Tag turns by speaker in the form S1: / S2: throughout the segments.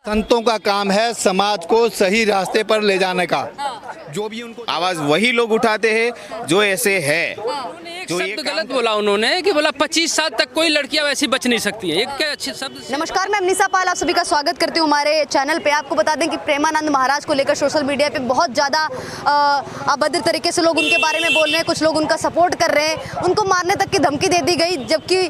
S1: संतों का काम है समाज को सही रास्ते पर ले जाने का। जो भी उनको
S2: आवाज वही लोग उठाते हैं जो ऐसे है।
S3: जो शब्द गलत बोला उन्होंने कि बोला 25 साल तक कोई लड़कियां वैसी बच नहीं सकती है। एक क्या अच्छे शब्द।
S4: नमस्कार, मैं अमनीसा पाल आप सभी का स्वागत करती हूँ हमारे चैनल पे। आपको बता दें कि प्रेमानंद महाराज को लेकर सोशल मीडिया पे बहुत ज़्यादा अभद्र तरीके से लोग उनके बारे में बोल रहे हैं। कुछ लोग उनका सपोर्ट कर रहे हैं, उनको मारने तक की धमकी दे दी गई। जबकि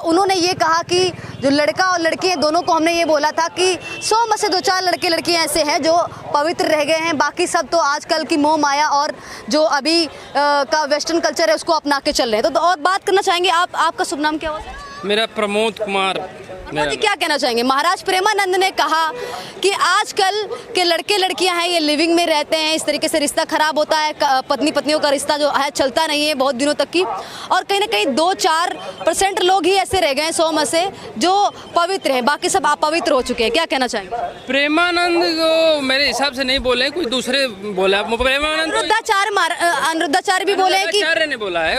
S4: उन्होंने ये कहा कि जो लड़का और लड़की हैं दोनों को हमने ये बोला था कि 100 में से 2-4 लड़के लड़कियाँ ऐसे हैं जो पवित्र रह गए हैं, बाकी सब तो आजकल की मोह माया और जो अभी का वेस्टर्न कल्चर है उसको अपना के चल रहे हैं। तो और बात करना चाहेंगे आपका शुभ नाम क्या हुआ?
S3: मेरा प्रमोद कुमार।
S4: क्या कहना चाहेंगे? महाराज प्रेमानंद ने कहा कि आजकल के लड़के लड़कियां हैं ये लिविंग में रहते हैं, इस तरीके से रिश्ता खराब होता है, पत्नी पत्नियों का रिश्ता जो है चलता नहीं है बहुत दिनों तक की, और कहीं ना कहीं 2-4% लोग ही ऐसे रह गए हैं 100 में से जो पवित्र हैं, बाकी सब अपवित्र हो चुके हैं। क्या कहना चाहेंगे?
S3: प्रेमानंद को मेरे हिसाब से नहीं बोले, कोई दूसरे बोला। प्रेमानंद
S4: अनिरुद्धाचार्य भी बोले कि
S3: ने बोला है,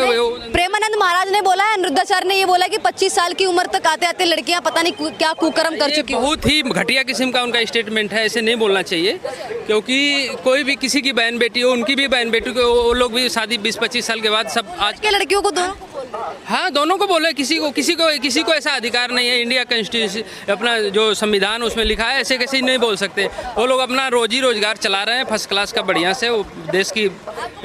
S4: प्रेमानंद महाराज ने बोला है, अनिरुद्धाचार्य ने ये बोला कि 25 साल की उम्र तक आते आते लड़कियां पता नहीं क्या कुकर्म कर चुकी।
S3: बहुत ही घटिया किस्म का उनका स्टेटमेंट है, ऐसे नहीं बोलना चाहिए। क्योंकि कोई भी किसी की बहन बेटी हो, उनकी भी बहन बेटी को, वो लोग भी शादी 20-25 साल के बाद सब आज
S4: के लड़कियों को
S3: हाँ दोनों को बोले। किसी को ऐसा अधिकार नहीं है। इंडिया कॉन्स्टिट्यूशन अपना जो संविधान उसमें लिखा है ऐसे कैसे नहीं बोल सकते। वो लोग अपना रोजी रोजगार चला रहे हैं फर्स्ट क्लास का, बढ़िया से। वो देश की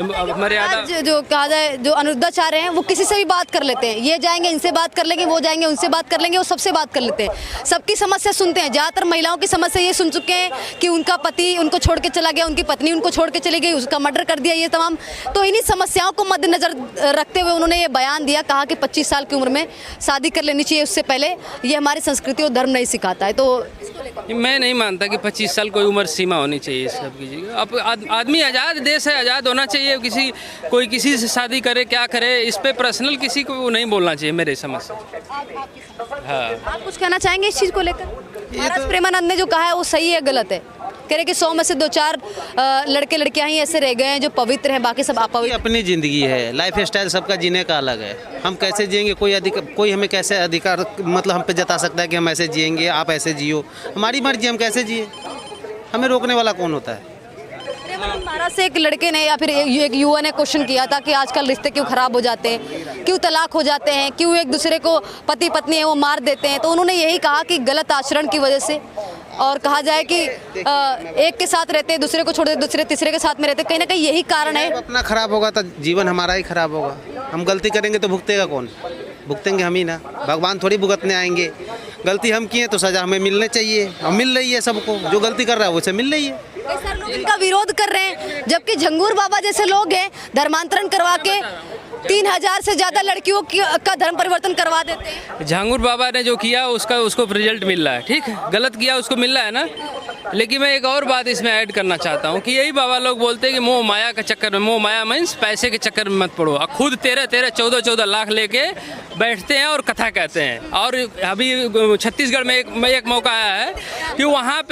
S3: मर्यादा जो
S4: कहा जाए, जो अनिरुद्धाचार्य हैं वो किसी से भी बात कर लेते हैं। ये जाएंगे इनसे बात कर लेंगे, वो जाएंगे उनसे बात कर लेंगे, वो सबसे बात कर लेते हैं, सबकी समस्या सुनते हैं। ज़्यादातर महिलाओं की समस्या ये सुन चुके हैं कि उनका पति उनको छोड़ के चला गया, उनकी पत्नी उनको छोड़ के चली गई, उसका मर्डर कर दिया, ये तमाम। तो इन्हीं समस्याओं को मद्देनजर रखते हुए उन्होंने ये बयान दिया, कहा कि 25 साल की उम्र में शादी कर लेनी चाहिए, उससे पहले ये हमारी संस्कृति और धर्म नहीं सिखाता है। तो
S3: मैं नहीं मानता कि 25 साल कोई उम्र सीमा होनी चाहिए सब की जगह। अब आदमी आज़ाद देश है, आज़ाद होना चाहिए। कोई किसी से शादी करे क्या करे, इस पे पर्सनल किसी को नहीं बोलना चाहिए मेरे समझ से। हाँ,
S4: आप कुछ कहना चाहेंगे इस चीज़ को लेकर? महाराज प्रेमानंद ने जो कहा है वो सही है गलत है? कह रहे कि 100 में से 2-4 लड़के लड़कियां ही ऐसे रह गए हैं जो पवित्र हैं, बाकी सब अपवित्र।
S5: अपनी ज़िंदगी है, लाइफ स्टाइल सबका जीने का अलग है। हम कैसे जिएंगे, कोई हमें कैसे अधिकार मतलब हम पे जता सकता है कि हम ऐसे जिएंगे, आप ऐसे जियो? हमारी मर्जी, हम कैसे जिए, हमें रोकने वाला कौन होता है?
S4: महाराज से एक लड़के ने या फिर एक युवा ने क्वेश्चन किया था कि आजकल रिश्ते क्यों खराब हो जाते हैं, क्यों तलाक हो जाते हैं, क्यों एक दूसरे को पति पत्नी है वो मार देते हैं। तो उन्होंने यही कहा कि गलत आचरण की वजह से, और कहा जाए कि एक के साथ रहते हैं, दूसरे को छोड़ देते, दूसरे तीसरे के साथ में रहते, कहीं ना कहीं यही कारण है।
S5: अपना खराब होगा तो जीवन हमारा ही खराब होगा। हम गलती करेंगे तो भुगतेगा कौन? भुगतेंगे हम ही ना, भगवान थोड़ी भुगतने आएंगे। गलती हम किए तो सजा हमें मिलनी चाहिए, और मिल रही है सबको। जो गलती कर रहा है उसे मिल रही है।
S4: कई सारे लोग इनका विरोध कर रहे हैं, जबकि झंगूर बाबा जैसे लोग हैं धर्मांतरण करवा के 3000 से ज़्यादा लड़कियों का धर्म परिवर्तन करवा देते हैं।
S3: झांगुर बाबा ने जो किया उसको रिजल्ट मिल रहा है, ठीक है। गलत किया उसको मिल रहा है ना। लेकिन मैं एक और बात इसमें ऐड करना चाहता हूँ कि यही बाबा लोग बोलते हैं कि मोह माया के चक्कर में, मोह माया मीन्स पैसे के चक्कर में मत पड़ो। खुद 13-14 लाख लेके बैठते हैं और कथा कहते हैं। और अभी छत्तीसगढ़ में एक मौका आया है कि वहाँ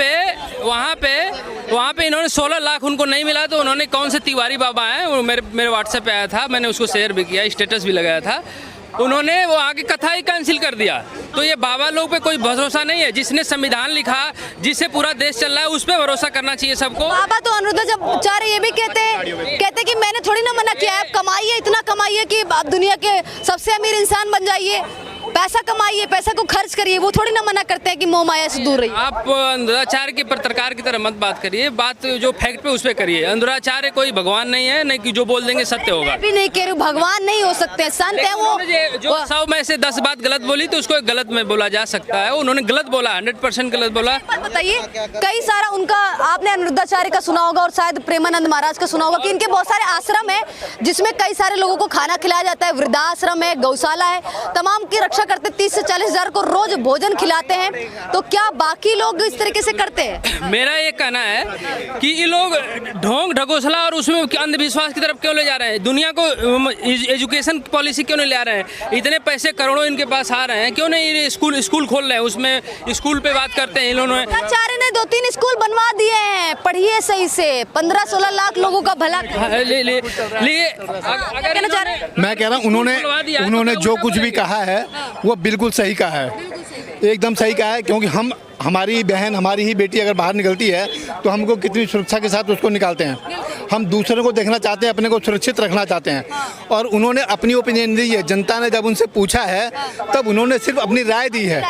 S3: पे इन्होंने 16 लाख उनको नहीं मिला, तो उन्होंने कौन से तिवारी बाबा हैं, वो मेरे व्हाट्सएप पे आया था, मैंने उसको शेयर भी किया, स्टेटस भी लगाया था, उन्होंने वो आगे कथा ही कैंसिल कर दिया। तो ये बाबा लोग पे कोई भरोसा नहीं है। जिसने संविधान लिखा, जिससे पूरा देश चल रहा है, उस पे भरोसा करना चाहिए सबको।
S4: बाबा तो अनिरुद्धाचार्य ये भी कहते कि मैंने थोड़ी ना मना किया, आप कमाइए, इतना कमाइए कि आप दुनिया के सबसे अमीर इंसान बन जाइए, पैसा कमाइए, पैसा को खर्च करिए। वो थोड़ी ना मना करते हैं कि मोह माया से दूर रहिए।
S3: आप अनिरुद्धाचार्य के पत्रकार की तरह मत बात करिए, बात जो फैक्ट पे उस पे करिए। अनिरुद्धाचार्य कोई भगवान नहीं है, नहीं कि जो बोल देंगे सत्य होगा।
S4: भी नहीं कह रही, भगवान नहीं हो सकते, संत है वो।
S3: जो 100 में से 10 बात गलत बोली तो उसको गलत में बोला जा सकता है। उन्होंने गलत बोला, 100% गलत बोला।
S4: बताइए, कई सारा उनका आपने अनिरुद्धाचार्य का सुना होगा और शायद प्रेमानंद महाराज का सुना होगा कि इनके बहुत सारे आश्रम है जिसमें कई सारे लोगों को खाना खिलाया जाता है। वृद्धाश्रम है, गौशाला है, तमाम की रक्षा करते, 30 से 40 हजार को रोज भोजन खिलाते हैं। तो क्या बाकी लोग इस तरीके से करते हैं?
S3: मेरा ये कहना है कि ये लोग ढोंग ढकोसला और उसमें अंधविश्वास की तरफ क्यों ले जा रहे हैं? दुनिया को एजुकेशन पॉलिसी क्यों नहीं ले आ रहे हैं? इतने पैसे करोड़ों इनके पास आ रहे हैं, क्यों नहीं स्कूल खोल रहे हैं? उसमें स्कूल पे बात करते हैं इन्होंने।
S4: आचार्य ने 2-3 स्कूल बनवा दिए हैं, पढ़िए सही से, 15-16 लाख लोगों का भला।
S1: मैं कह रहा हूँ उन्होंने जो कुछ भी कहा है वो बिल्कुल सही कहा है। एकदम सही कहा है, क्योंकि हमारी बहन, हमारी ही बेटी अगर बाहर निकलती है तो हमको कितनी सुरक्षा के साथ उसको निकालते हैं। हम दूसरों को देखना चाहते हैं, अपने को सुरक्षित रखना चाहते हैं। और उन्होंने अपनी ओपिनियन दी है, जनता ने जब उनसे पूछा है तब उन्होंने सिर्फ अपनी राय दी है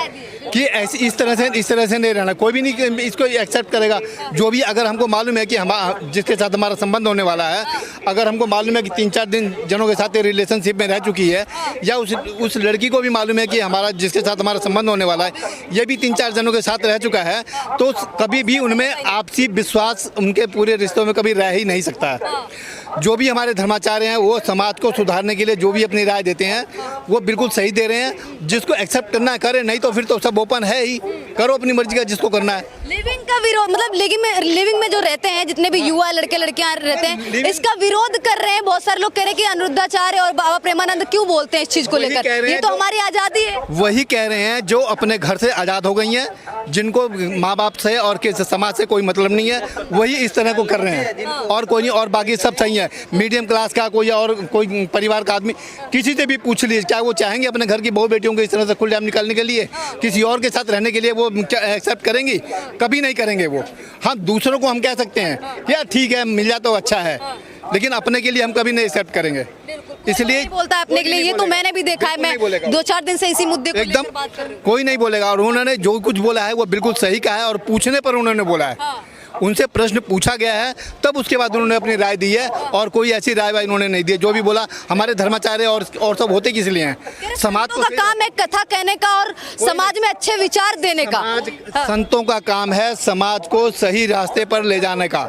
S1: कि ऐसी इस तरह से नहीं रहना। कोई भी नहीं इसको एक्सेप्ट करेगा। जो भी अगर हमको मालूम है कि हम जिसके साथ हमारा संबंध होने वाला है, अगर हमको मालूम है कि 3-4 दिन जनों के साथ रिलेशनशिप में रह चुकी है, या उस लड़की को भी मालूम है कि हमारा जिसके साथ हमारा संबंध होने वाला है ये भी 3-4 जनों के साथ रह चुका है, तो कभी भी उनमें आपसी विश्वास उनके पूरे रिश्तों में कभी रह ही नहीं सकता है। जो भी हमारे धर्माचार्य हैं वो समाज को सुधारने के लिए जो भी अपनी राय देते हैं वो बिल्कुल सही दे रहे हैं। जिसको एक्सेप्ट करना है करे, नहीं तो फिर तो सब ओपन है ही, करो अपनी मर्जी का जिसको करना है।
S4: लिविंग का विरोध मतलब लिविंग में जो रहते हैं, जितने भी युवा लड़के लड़कियां रहते हैं, इसका विरोध कर रहे हैं। बहुत सारे लोग कह रहे हैं कि अनिरुद्धाचार्य और बाबा प्रेमानंद क्यों बोलते हैं इस चीज को लेकर, ये तो हमारी आजादी है।
S1: वही कह रहे हैं जो अपने घर से आज़ाद हो गई हैं, जिनको माँ बाप से और समाज से कोई मतलब नहीं है, वही इस तरह को कर रहे हैं। और कोई नहीं, और बाकी सब सही है। मीडियम क्लास का कोई परिवार का आदमी किसी से भी पूछ लीजिए, क्या वो चाहेंगे अपने घर की बहू बेटियों को इस तरह से खुलेआम निकालने के लिए? किसी और के साथ रहने के लिए वो एक्सेप्ट करेंगी? कभी नहीं करेंगे वो। हाँ, दूसरों को हम कह सकते हैं यार ठीक है, मिल जाए तो अच्छा है, लेकिन अपने के लिए हम कभी नहीं एक्सेप्ट करेंगे। इसलिए
S4: बोलता है अपने के लिए, ये तो मैंने भी देखा है। मैं 2-4 दिन से इसी मुद्दे को
S1: एकदम कोई नहीं बोलेगा। और उन्होंने जो कुछ बोला है वो बिल्कुल सही कहा है, और पूछने पर उन्होंने बोला है। उनसे प्रश्न पूछा गया है तब उसके बाद उन्होंने अपनी राय दी है, और कोई ऐसी राय वाय उन्होंने नहीं दी है। जो भी बोला, हमारे धर्माचार्य और सब होते किस लिए हैं? समाज
S4: का काम है कथा कहने का और समाज में अच्छे विचार देने का।
S1: संतों का काम है समाज को सही रास्ते पर ले जाने का।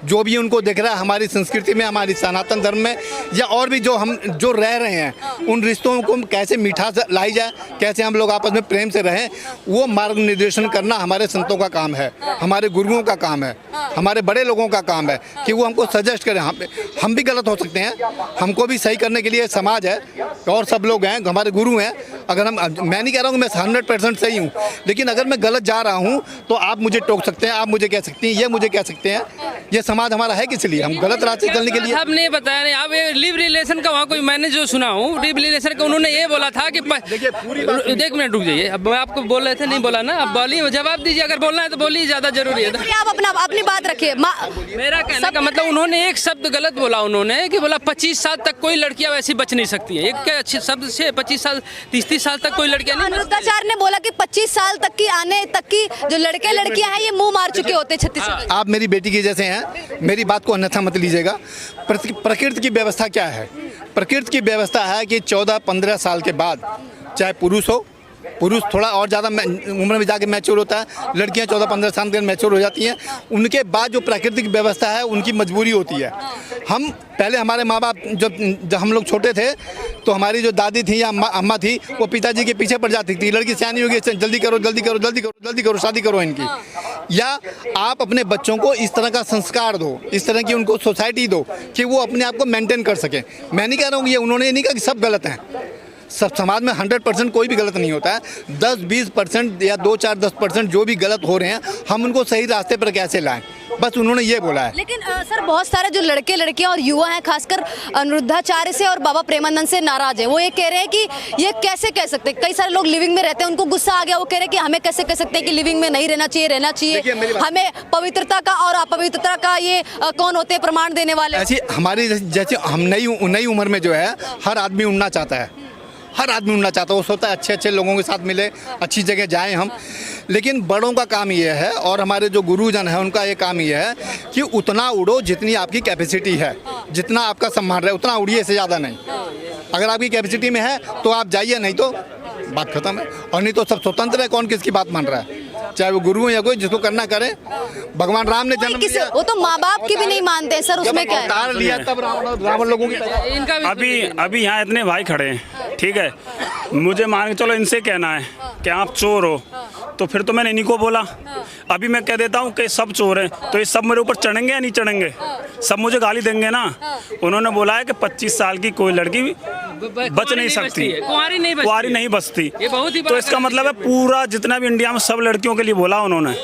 S1: जो भी उनको दिख रहा है हमारी संस्कृति में, हमारी सनातन धर्म में, या और भी जो रह रहे हैं, उन रिश्तों को कैसे मिठास लाई जाए, कैसे हम लोग आपस में प्रेम से रहें, वो मार्ग निर्देशन करना हमारे संतों का काम है, हमारे गुरुओं का काम है, हमारे बड़े लोगों का काम है कि वो हमको सजेस्ट करें। हम भी गलत हो सकते हैं, हमको भी सही करने के लिए समाज है और सब लोग हैं, हमारे गुरु हैं। अगर मैं नहीं कह रहा हूँ मैं 100% सही हूँ, लेकिन अगर मैं गलत जा रहा हूँ तो आप मुझे टोक सकते हैं, आप मुझे कह सकती हैं, ये मुझे कह सकते हैं। ये समाज हमारा है किस लिए? हम गलत रास्ते चलने के लिए।
S3: आप नहीं बताया नहीं, आप लिव रिलेशन का वहाँ कोई मैंने जो सुना हूँ, लिव रिलेशन का उन्होंने ये बोला था कि एक मिनट रुक जाइए, अब मैं आपको बोल रहे थे नहीं बोला ना, अब बोलिए, जवाब दीजिए। अगर बोलना है तो बोलिए, ज़्यादा जरूरी है।
S4: आप अपनी बात रखिए।
S3: मेरा कहने का मतलब उन्होंने एक शब्द गलत बोला, उन्होंने कि बोला 25 साल तक कोई लड़कियां वैसी बच नहीं सकती हैं। एक अच्छे शब्द से 25 साल 30 साल तक कोई लड़कियां नहीं।
S4: अनिरुद्धाचार्य ने बोला कि 25 साल तक की आने तक की जो लड़के लड़कियां हैं ये मुंह मार चुके होते 36।
S1: आप मेरी बेटी के जैसे हैं, मेरी बात को अन्यथा मत लीजिएगा। प्रकृति की व्यवस्था क्या है? प्रकृति की व्यवस्था है कि 14-15 साल के बाद, चाहे पुरुष थोड़ा और ज़्यादा उम्र में जाके मैच्योर होता है, लड़कियां 14-15 साल के मैच्योर हो जाती हैं। उनके बाद जो प्राकृतिक व्यवस्था है उनकी मजबूरी होती है। हम पहले हमारे माँ बाप जब हम लोग छोटे थे तो हमारी जो दादी थी या अम्मा थी वो पिताजी के पीछे पड़ जाती थी, लड़की सियानी होगी, जल्दी करो जल्दी करो जल्दी करो जल्दी करो, शादी करो इनकी। या आप अपने बच्चों को इस तरह का संस्कार दो, इस तरह की उनको सोसाइटी दो कि वो अपने आप को मेंटेन कर सकें। मैं नहीं कह रहा हूँ ये उन्होंने नहीं कहा कि सब गलत हैं, सब समाज में 100% कोई भी गलत नहीं होता है। 10-20% या 2-4-10% जो भी गलत हो रहे हैं हम उनको सही रास्ते पर कैसे लाएं, बस उन्होंने ये बोला है।
S4: लेकिन सर बहुत सारे जो लड़के लड़कियां और युवा हैं, खासकर अनिरुद्धाचार्य से और बाबा प्रेमानंद से नाराज हैं। वो ये कह रहे हैं कि ये कैसे कह सकते हैं, कई सारे लोग लिविंग में रहते हैं, उनको गुस्सा आ गया। वो कह रहे हैं कि हमें कैसे कह सकते हैं कि लिविंग में नहीं रहना चाहिए, रहना चाहिए। हमें पवित्रता का और अपवित्रता का ये कौन होते हैं प्रमाण देने वाले?
S1: ऐसी हमारी जैसे हम नई उम्र में जो है हर आदमी उड़ना चाहता है, हर आदमी उड़ना चाहता है। वो सोचता है अच्छे लोगों के साथ मिले, अच्छी जगह जाएं हम। लेकिन बड़ों का काम ये है और हमारे जो गुरुजन है उनका ये काम ये है कि उतना उड़ो जितनी आपकी कैपेसिटी है, जितना आपका सम्मान रहे उतना उड़िए, से ज़्यादा नहीं। अगर आपकी कैपेसिटी में है तो आप जाइए, नहीं तो बात खत्म है। और नहीं तो सब स्वतंत्र है, कौन किसकी बात मान रहा है, चाहे वो गुरु या कोई, जिसको करना करे। भगवान राम ने जन्म लिया,
S4: वो तो माँ बाप की भी नहीं मानते सर, उसमें क्या
S1: अवतार लिया तब रावण लोगों की
S6: अभी यहाँ इतने भाई खड़े हैं, ठीक है, मुझे मान के चलो इनसे कहना है कि आप चोर हो, तो फिर तो मैंने इन्हीं को बोला। अभी मैं कह देता हूँ कि सब चोर हैं, तो ये सब मेरे ऊपर चढ़ेंगे या नहीं चढ़ेंगे? सब मुझे गाली देंगे ना। उन्होंने बोला है कि 25 साल की कोई लड़की बच नहीं सकती,
S3: कुंवारी नहीं बचती
S6: कुंवारी
S3: है।
S6: नहीं बचती।
S3: ये बहुत ही
S6: तो
S3: बड़ा
S6: इसका मतलब है पूरा जितना भी इंडिया में सब लड़कियों के लिए बोला उन्होंने।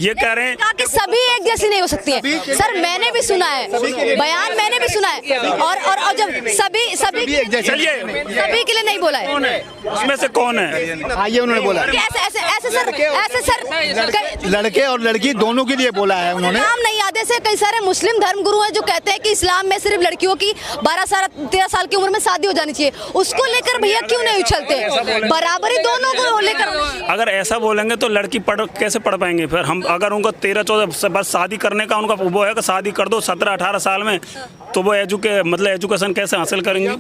S6: ये कह रहे हैं
S4: कहा कि सभी एक जैसी नहीं हो सकती है। सर मैंने भी सुना है, बयान मैंने भी सुना है, और जब सभी
S6: चलिए
S4: सभी के लिए नहीं बोला है।
S6: उसमें से कौन है?
S1: हाँ, ये उन्होंने बोला है।
S4: कि ऐसे सर
S1: लड़के और लड़की दोनों के लिए बोला है उन्होंने।
S4: नाम नहीं याद है। ऐसे कई सारे मुस्लिम धर्मगुरु हैं जो कहते हैं कि इस्लाम में सिर्फ लड़कियों की 12-13 साल की उम्र में शादी हो जानी चाहिए। उसको लेकर भैया क्यों नहीं उछलते? बराबरी दोनों को लेकर।
S6: अगर ऐसा बोलेंगे तो लड़की कैसे पढ़ पाएंगे फिर हम? अगर उनको 13-14 बस शादी करने का उनका वो है कि शादी कर दो 17-18 साल में, तो वो एजुकेशन कैसे हासिल करेंगे?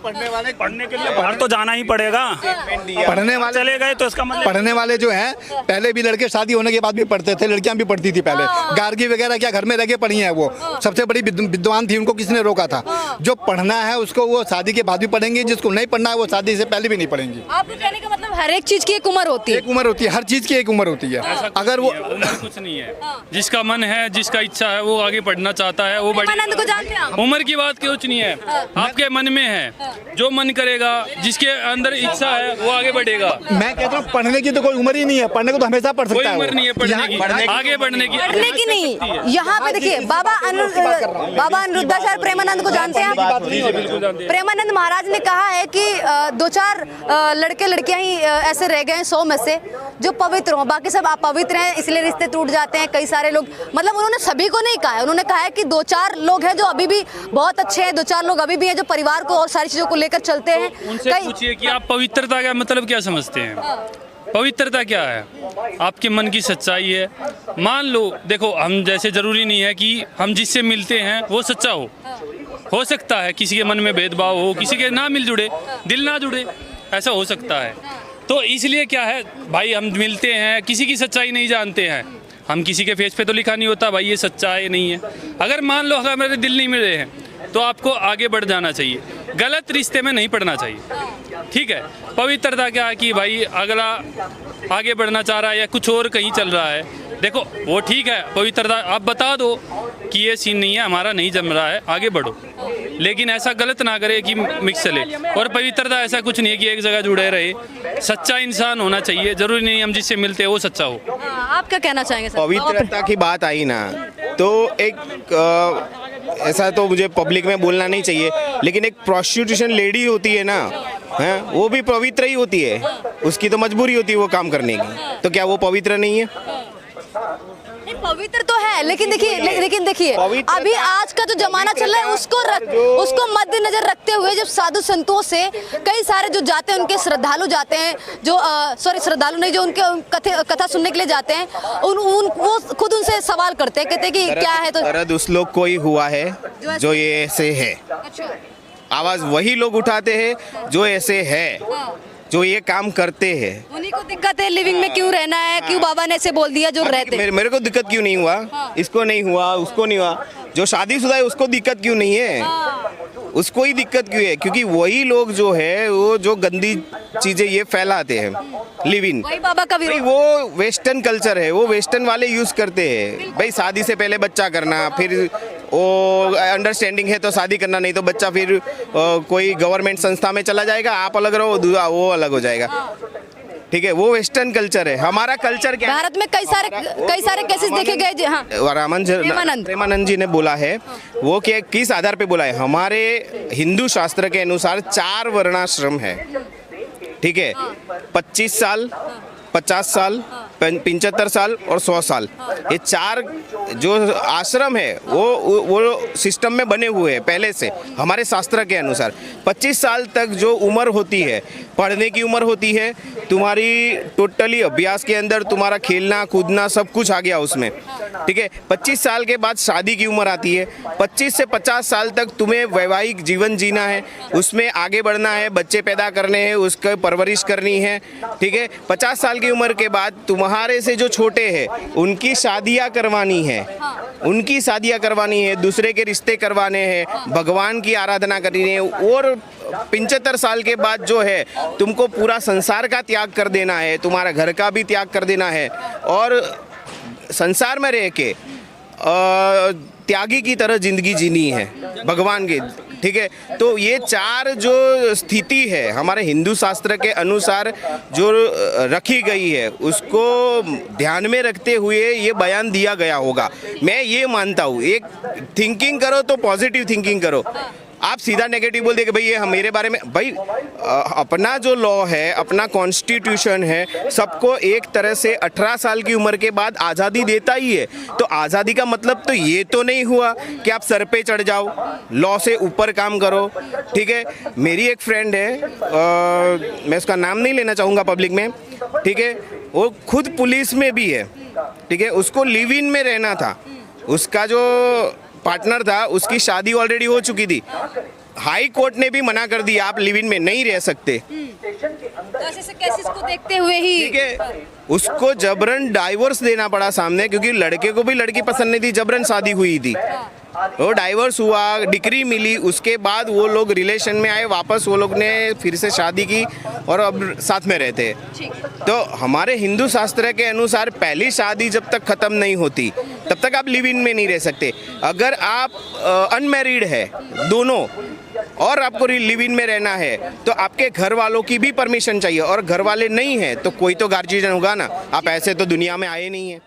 S6: पढ़ने के लिए बाहर तो जाना ही पड़ेगा।
S1: पढ़ने वाले
S6: चले गए तो इसका मतलब
S1: पढ़ने वाले जो हैं पहले भी लड़के शादी होने के बाद भी पढ़ते थे, लड़कियां भी पढ़ती थी पहले। गार्गी वगैरह क्या घर में रह के पढ़ी हैं, वो सबसे बड़ी विद्वान थी, उनको किसने रोका था? जो पढ़ना है उसको वो शादी के बाद भी पढ़ेंगे, जिसको नहीं पढ़ना है वो शादी से पहले भी नहीं पढ़ेंगी।
S4: आपको कहने का मतलब हर एक चीज की एक उम्र होती है।
S1: एक उम्र होती है, हर चीज की एक उम्र होती है। अगर वो
S7: उम्र कुछ नहीं है, जिसका मन है, जिसका इच्छा है, वो आगे पढ़ना चाहता है, वो
S4: प्रेमानंद को जानते हैं आप?
S7: उम्र की बात कुछ नहीं है, आपके मन में है, जो मन करेगा, जिसके अंदर इच्छा है वो आगे बढ़ेगा।
S1: मैं कहता हूँ पढ़ने की तो कोई उम्र ही नहीं है, पढ़ने को तो हमेशा पढ़
S7: कोई
S1: सकता है वो।
S7: उम्र नहीं है पढ़ने की, आगे बढ़ने की।
S4: पढ़ने की नहीं। यहाँ पे देखिए बाबा अनिरुद्धाचार्य प्रेमानंद को जानते हैं आप? प्रेमानंद महाराज ने कहा है कि 2-4 लड़के लड़कियां ही ऐसे रह गए हैं 100 में से जो पवित्र हों, बाकी सब अपवित्र हैं, इसलिए रिश्ते टूट जाते हैं। कई सारे लोग, मतलब उन्होंने सभी को नहीं कहा है, उन्होंने कहा है कि 2-4 लोग हैं जो अभी भी बहुत अच्छे हैं, 2-4 लोग अभी भी हैं जो परिवार को और सारी चीजों को लेकर चलते हैं।
S7: उनसे पूछिए कि आप पवित्रता का मतलब क्या समझते हैं? पवित्रता क्या है? आपके मन की सच्चाई है। मान लो, देखो, हम जैसे जरूरी नहीं है कि हम जिससे मिलते हैं वो सच्चा हो सकता है किसी के मन में भेदभाव हो, किसी के ना मिल जुड़े, दिल ना जुड़े, ऐसा हो सकता है। तो इसलिए क्या है भाई, हम मिलते हैं, किसी की सच्चाई नहीं जानते हैं, हम किसी के फेस पे तो लिखा नहीं होता भाई ये सच्चा है नहीं है। अगर मान लो अगर मेरे दिल नहीं मिले हैं तो आपको आगे बढ़ जाना चाहिए, गलत रिश्ते में नहीं पड़ना चाहिए। ठीक है, पवित्रता क्या है कि भाई अगला आगे बढ़ना चाह रहा है या कुछ और कहीं चल रहा है, देखो वो ठीक है, पवित्रता आप बता दो कि ये सीन नहीं है, हमारा नहीं जम रहा है, आगे बढ़ो, लेकिन ऐसा गलत ना करे कि मिक्स चले। और पवित्रता ऐसा कुछ नहीं है कि एक जगह जुड़े रहे, सच्चा इंसान होना चाहिए, जरूरी नहीं हम जिससे मिलते हैं वो सच्चा हो।
S4: आप क्या कहना चाहेंगे सर?
S2: पवित्रता की बात आई ना, तो एक ऐसा तो मुझे पब्लिक में बोलना नहीं चाहिए, लेकिन एक प्रोस्टिट्यूशन लेडी होती है ना, हैं, वो भी पवित्र ही होती है, उसकी तो मजबूरी होती है वो काम करने की, तो क्या वो पवित्र नहीं है?
S4: नहीं, पवित्र तो है, लेकिन देखिए अभी आज का जो जमाना चल रहा है उसको मद्देनजर रखते हुए जब साधु संतों से कई सारे जो जाते हैं, उनके श्रद्धालु जाते हैं, जो श्रद्धालु नहीं, जो उनके कथा सुनने के लिए जाते हैं, वो खुद उनसे सवाल करते हैं, कहते हैं कि क्या है। तो
S2: दर्द उस लोग को ही हुआ है जो ये ऐसे है, आवाज वही लोग उठाते हैं जो ऐसे है, जो ये काम करते हैं।
S4: उन्हीं को दिक्कत है लिविंग में क्यों रहना है, क्यों बाबा ने ऐसे बोल दिया जो रहते हैं।
S2: मेरे को दिक्कत क्यों नहीं हुआ, इसको नहीं हुआ, उसको नहीं हुआ, जो शादीशुदा है उसको दिक्कत क्यों नहीं है, उसको ही दिक्कत क्यों है? क्योंकि वही लोग जो है वो जो गंदी चीजें ये फैलाते हैं, लिव इन,
S4: वही बाबा का विरोध।
S2: वो वेस्टर्न कल्चर है, वो वेस्टर्न वाले यूज करते हैं भाई, शादी से पहले बच्चा करना, फिर वो अंडरस्टैंडिंग है तो शादी करना, नहीं तो बच्चा फिर कोई गवर्नमेंट संस्था में चला जाएगा, आप अलग रहो, वो अलग हो जाएगा। ठीक है, वो वेस्टर्न कल्चर है। हमारा कल्चर क्या है?
S4: भारत में कई सारे केसेस देखे गए। हाँ,
S2: प्रेमानंद जी ने बोला है, वो किस आधार पे बोला है? हमारे हिंदू शास्त्र के अनुसार 4 वर्णाश्रम है, ठीक है, 25 साल, 50 साल, 75 साल और 100 साल, ये 4 जो आश्रम है वो सिस्टम में बने हुए हैं पहले से हमारे शास्त्र के अनुसार। 25 साल तक जो उम्र होती है, पढ़ने की उम्र होती है, तुम्हारी टोटली अभ्यास के अंदर तुम्हारा खेलना कूदना सब कुछ आ गया उसमें, ठीक है। 25 साल के बाद शादी की उम्र आती है, 25 से 50 साल तक तुम्हें वैवाहिक जीवन जीना है, उसमें आगे बढ़ना है, बच्चे पैदा करने हैं, उसकी परवरिश करनी है, ठीक है। 50 साल की उम्र के बाद तुम्हारे से जो छोटे हैं उनकी शादियाँ करवानी है, उनकी शादियाँ करवानी है, दूसरे के रिश्ते करवाने हैं, भगवान की आराधना करनी है। और 75 साल के बाद जो है तुमको पूरा संसार का त्याग कर देना है, तुम्हारा घर का भी त्याग कर देना है और संसार में रह के त्यागी की तरह जिंदगी जीनी है भगवान के। ठीक है। तो ये 4 जो स्थिति है हमारे हिंदू शास्त्र के अनुसार जो रखी गई है, उसको ध्यान में रखते हुए ये बयान दिया गया होगा। मैं ये मानता हूँ, एक थिंकिंग करो तो पॉजिटिव थिंकिंग करो। आप सीधा नेगेटिव बोल दे कि भाई ये मेरे बारे में, भाई अपना जो लॉ है, अपना कॉन्स्टिट्यूशन है, सबको एक तरह से 18 साल की उम्र के बाद आज़ादी देता ही है। तो आज़ादी का मतलब तो ये तो नहीं हुआ कि आप सर पे चढ़ जाओ, लॉ से ऊपर काम करो, ठीक है। मेरी एक फ्रेंड है, मैं उसका नाम नहीं लेना चाहूँगा पब्लिक में, ठीक है, वो खुद पुलिस में भी है, ठीक है। उसको लिव इन में रहना था, उसका जो पार्टनर था उसकी शादी ऑलरेडी हो चुकी थी, हाई कोर्ट ने भी मना कर दिया आप लिव इन में नहीं रह सकते।
S4: तो ऐसे केसेस को देखते हुए ही
S2: ठीक है, उसको जबरन डाइवोर्स देना पड़ा सामने, क्योंकि लड़के को भी लड़की पसंद नहीं थी, जबरन शादी हुई थी, वो डाइवोर्स हुआ, डिक्री मिली, उसके बाद वो लोग रिलेशन में आए, वापस वो लोग ने फिर से शादी की और अब साथ में रहते हैं। तो हमारे हिंदू शास्त्र के अनुसार पहली शादी जब तक ख़त्म नहीं होती तब तक आप लिव इन में नहीं रह सकते। अगर आप अनमैरिड है दोनों और आपको लिव इन में रहना है तो आपके घर वालों की भी परमिशन चाहिए, और घर वाले नहीं है तो कोई तो गार्जियन होगा ना, आप ऐसे तो दुनिया में आए नहीं हैं।